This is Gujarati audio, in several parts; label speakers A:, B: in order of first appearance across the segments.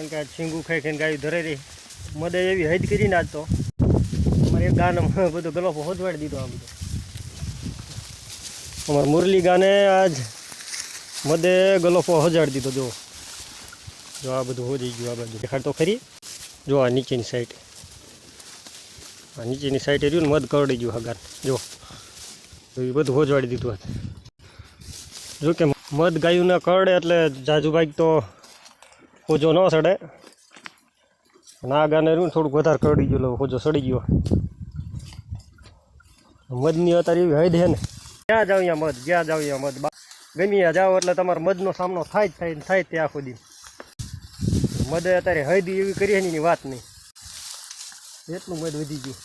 A: કારણ કે આજ શીંગું ખાઈ ખાઈને ગાયું ધરાઈ રહી મદે એવી હદ કરીને આજ તો અમારે એક ગાને બધો ગલોફો હોજવાડી દીધો આ બધો અમારે મુરલી ગાને આજ મદે ગલોફો હોજાડી દીધો જો આ બધું હોજી ગયું આ બાજુ દેખાડ તો ખરી જો આ નીચેની સાઈડ રહ્યું ને મધ કરડી ગયું હગાર જો એ બધું હોજવાડી દીધું હતું જો કે મધ ગાયું ને કરડે એટલે જાજુ ભાગ તો હોજો ન સડે ના ગાને રહ્યું ને થોડુંક વધારે કરડી ગયું હોજો સડી ગયો મધની અત્યારે એવી હદ છે ને જ્યાં જાવ ત્યાં મધ જ્યાં જાવ ત્યાં મધ ગમે ત્યાં જાઓ એટલે તમારે મધનો સામનો થાય જ થાય તે આખો દી મધે અત્યારે હદ એવી કરી એની વાત નહીં એટલું મધ વધી ગયું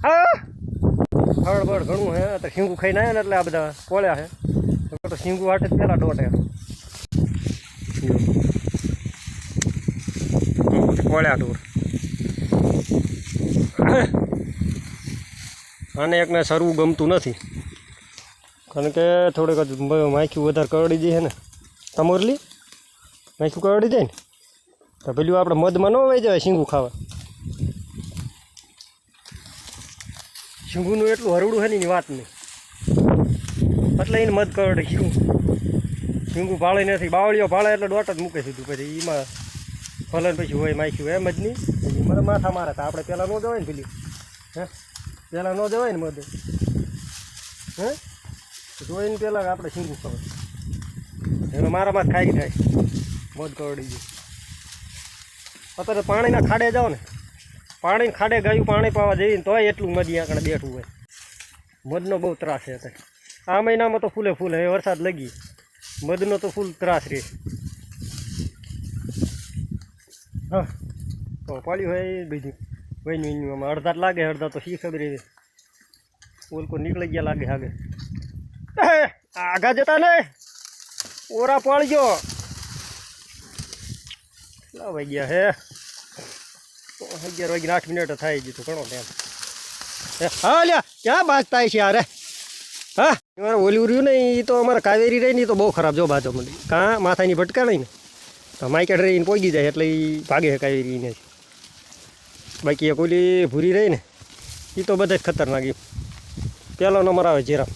A: હા હળબળ ઘણું હે અત્યારે શીંગું ખાઈને આવ્યા ને એટલે આ બધા કોળ્યા છે તો શીંગું હાટે જ પહેલાં ડોટે કોળ્યા ડોર આને એકને સરવું ગમતું નથી કારણ કે થોડીક માખ્યું વધારે કરડી જાય છે ને તમોરલી માખ્યું કરડી જાય ને તો પેલું આપણે મધમાં ન વહી જાય શીંગું ખાવા શીંગુનું એટલું હરવડું છે ને એની વાત નહીં એટલે એને મધ કરડે શીંગું ભાળે નથી બાવળીઓ ભાળે એટલે ડોટ જ મૂકે સીધું પછી એમાં ફલન પછી હોય માખ્યું એમ જ નહીં મને માથા મારે તો આપણે પહેલાં ન જવાય ને પેલી હે પહેલાં ન જવાય ને મધ હે જોઈને પહેલાં આપણે શીંગું ખબર એનો મારામાં જ ખાઈ થાય મધ કરડી ગયું અત્યારે પાણીના ખાડે જાઓ ને પાણીને ખાડે ગાયું પાણી પાવા જઈને તોય એટલું મધ આંકડે બેઠું હોય મધનો બહુ ત્રાસ છે અત્યારે આ મહિનામાં તો ફૂલે ફૂલ હવે વરસાદ લગી મધનો તો ફૂલ ત્રાસ રહે હા તો પાડ્યું હોય એ બીજું વહીનું અડધા લાગે અડધા તો શી ખબર ઓલકો નીકળી ગયા લાગે હાગે આગા જતા ને ઓરા પાડજો કેટલા વાગ્યા હે 11 વાગ્યા 8 મિનિટ થાય ગયું ઘણો ટાઈમ હા લ્યા ક્યાં બાજતા છે યાર હા મારે ઓલી રહ્યું ને એ તો અમારે કાવેરી રહી ને તો બહુ ખરાબ જો બાજો મળી કાં માથાની ભટકા નહીં ને તો માઇકેટ રહીને પહોંચી જાય એટલે એ ભાગે કાવેરી ને બાકી એક ઓલી ભૂરી રહી ને એ તો બધા જ ખતરનાક પહેલો નંબર આવે જીરા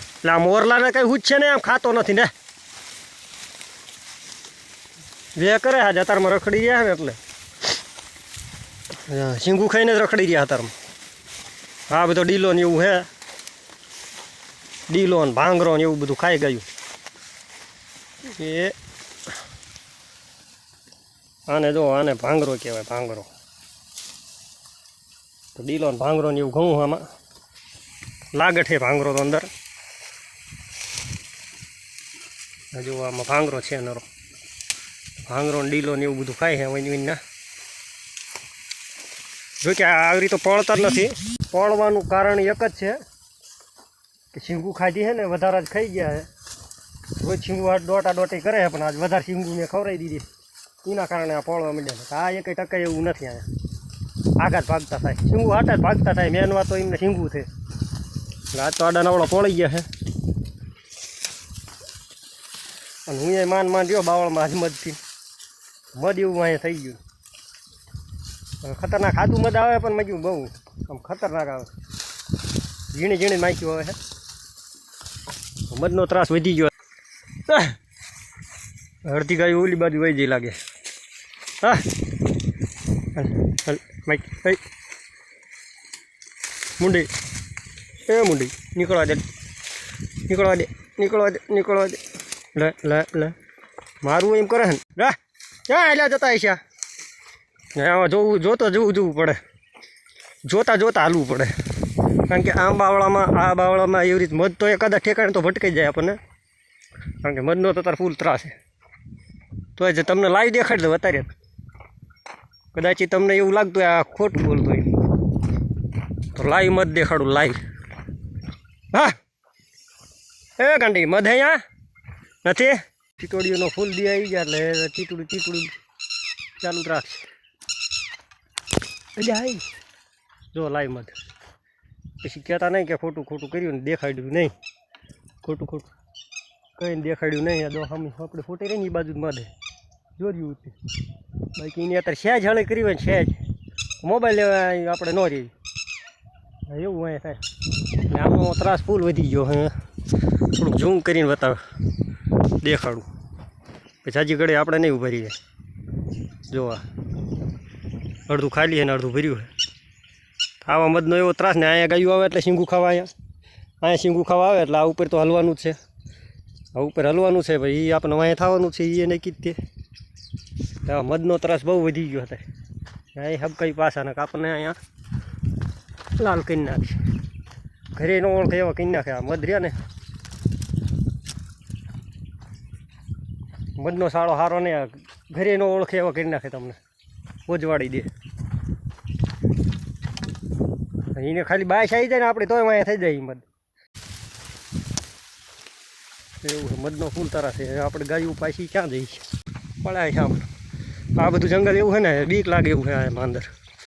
A: એટલે આ મોરલાને કંઈ હુજ છે ને આમ ખાતો નથી ને બે કરે હા જતારમાં રખડી રહ્યા ને એટલે શીંગું ખાઈને જ રખડી રહ્યા હતારમાં હા બધો ડીલો ને એવું હે ડીલો ને ભાંગરો ને એવું બધું ખાઈ ગયું એ આને જો આને ભાંગરો કહેવાય ભાંગરો તો ડીલો ને ભાંગરો ને એવું ઘણું આમાં લાગે છે ભાંગરો તો અંદર હજુ આમાં ભાંગરો છે નરો ભાંગરો ને ડીલો ને એવું બધું ખાય છે વહીને ના જોકે આવી રીતે પળતા જ નથી પળવાનું કારણ એક જ છે કે શીંગું ખાધી છે ને વધારે જ ખાઈ ગયા છે રોજ શીંગું દોટા દોટી કરે છે પણ આજ વધારે શીંગું મેં ખવડાવી દીધી એના કારણે આ પળવા માંડ્યા છે આ એક ટકા એવું નથી અહીંયા આઘાત ભાગતા થાય શીંગું હાટે જ ભાગતા થાય મેનવા તો એમને શીંગું છે એટલે આજ તો આડા નવડા પળી ગયા છે અને હું એ માન રહ્યો બાવળમાં આજ મધથી મધ એવું અહીંયા થઈ ગયું ખતરનાક ખાધું મધ આવે પણ મજ્યું બહુ આમ ખતરનાક આવે ઝીણી ઝીણી માખ્યું આવે છે મધનો ત્રાસ વધી ગયો અડધી ગાય ઓલી બાજુ વહી જઈ લાગે હા માઇક મુંડી મુંડી નીકળવા દે નીકળવા દે લે મારું એમ કરે ને રા ક્યાં એટલે જતા હશે આમાં જોવું પડે જોતા હાલવું પડે કારણ કે આ બાવળામાં એવી રીતે મધ તો એકાદા ઠેકાણે તો ભટકાઈ જાય આપણને કારણ કે મધનો તો તાર ફૂલ ત્રાસ છે તો જ તમને લાઈવ દેખાડી દઉં અત્યારે કદાચ તમને એવું લાગતું આ ખોટું બોલતું હોય તો લાઈવ મધ દેખાડું લાઈવ હા એ ગાંડી મધ અહીંયા નથી ટીટોડીઓનો ફૂલ દી આવી ગયા એટલે ટીટુડી ચાલુ જ રાખશે એટલે આવી જો લાઈવ મધ પછી કહેતા નહીં કે ખોટું કર્યું ને દેખાડ્યું નહીં ખોટું કંઈ દેખાડ્યું નહીં આ દો આપણે ફોટી રહી ને એ બાજુ જ મધે જોર્યું હતું બાકી એની અત્યારે સહેજ હળી કરી હોય ને સહેજ મોબાઈલ લેવા આપણે ન રહી એવું હોય થાય એટલે આમનો ત્રાસ ફૂલ વધી ગયો હે થોડુંક ઝૂમ કરીને બતાવે દેખાડું પછી હજી ઘડી આપણે નહીં ઉભા રહીએ જોવા અડધું ખાલી અને અડધું ભર્યું છે આવા મધનો એવો ત્રાસ ને અહીંયા ગાયું આવે એટલે શીંગું ખાવા અહીંયા શીંગું ખાવા આવે એટલે આ ઉપર તો હલવાનું જ છે આ ઉપર હલવાનું છે ભાઈ એ આપણે અહીંયા થવાનું છે એ નહીં કીધે આ મધનો ત્રાસ બહુ વધી ગયો હતો અહીં હબકાઈ પાછાને આપણને અહીંયા લાલ કરી નાખે ઘરે ન ઓળખે એવા કરી નાખે આ મધ રહ્યા ને મધનો સાળો સારો ને ઘરે ન ઓળખે એવા કરી નાખે તમને ઓજવાડી દે એને ખાલી બાયસ આવી જાય ને આપણે તોય અહીંયા થઈ જાય મધ એવું મધનો ફૂલ તરા છે આપણે ગાયું પાછી ક્યાં જઈએ પડાય છે આમ આ બધું જંગલ એવું છે ને બીક લાગે એવું છે આમાં અંદર